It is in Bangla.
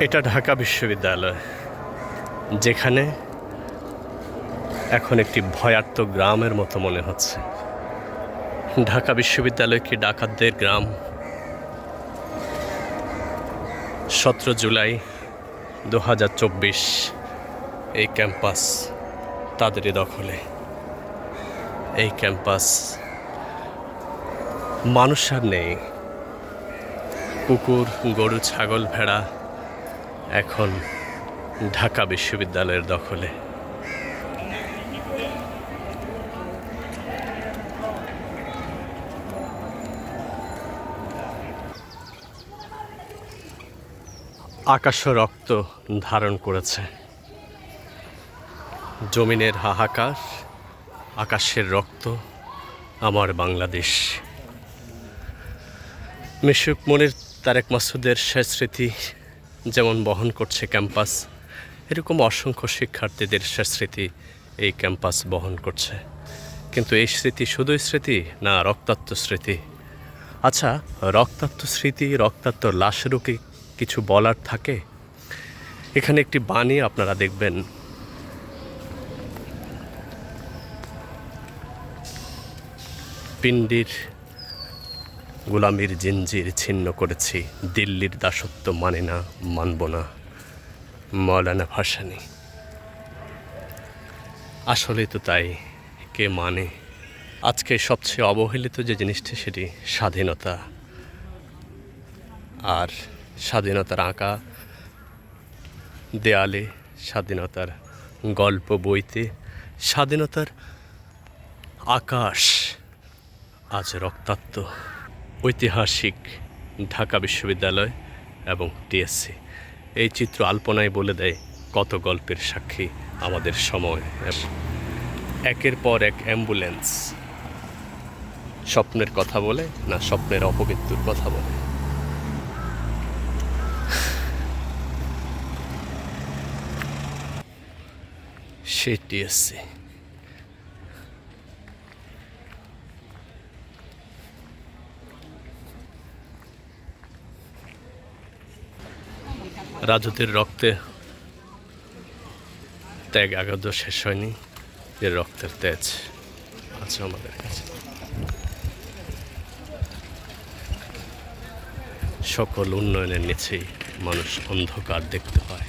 এটা ঢাকা বিশ্ববিদ্যালয়, যেখানে এখন একটি ভয়ার্ত গ্রামের মতো মনে হচ্ছে। ঢাকা বিশ্ববিদ্যালয় কি ডাকাতদের গ্রাম? 17 জুলাই 2024 এই ক্যাম্পাস তাদেরই দখলে। এই ক্যাম্পাস মানুষ আর নেই। কুকুর, গরু, ছাগল, ভেড়া এখন ঢাকা বিশ্ববিদ্যালয়ের দখলে। আকাশ রক্ত ধারণ করেছে। জমিনের হাহাকার, আকাশের রক্ত, আমার বাংলাদেশ। মিশুক মনির, তারেক মাসুদের শেষ স্মৃতি যেমন বহন করছে ক্যাম্পাস, এরকম অসংখ্য শিক্ষার্থীদের শেষ স্মৃতি এই ক্যাম্পাস বহন করছে। কিন্তু এই স্মৃতি শুধুই স্মৃতি না রক্তাক্ত স্মৃতি? আচ্ছা, রক্তাক্ত স্মৃতি, রক্তাক্ত লাশেরও কি কিছু বলার থাকে? এখানে একটি বাণী আপনারা দেখবেন, পিণ্ডির গোলামির জিঞ্জির ছিন্ন করেছি, দিল্লির দাসত্ব মানে না, মানব না। মৌলানা ভাসানী। আসলেই তো তাই, কে মানে? আজকে সবচেয়ে অবহেলিত যে জিনিসটি, সেটি স্বাধীনতা। আর স্বাধীনতার আঁকা দেয়ালে, স্বাধীনতার গল্প বইতে, স্বাধীনতার আকাশ আজ রক্তাক্ত। ঐতিহাসিক ঢাকা বিশ্ববিদ্যালয় এবং টিএসসি, এই চিত্র আলপনায় বলে দেয় কত গল্পের সাক্ষী আমাদের সময়। একের পর এক অ্যাম্বুলেন্স স্বপ্নের কথা বলে না স্বপ্নের অপমৃত্যুর কথা বলে? সে টিএসসি। রাজুদের রক্তে ত্যাগ আগাদ শেষ হয়নি, যে রক্তের তেজ আছে আমাদের কাছে। সকল উন্নয়নের নিচেই মানুষ অন্ধকার দেখতে পায়।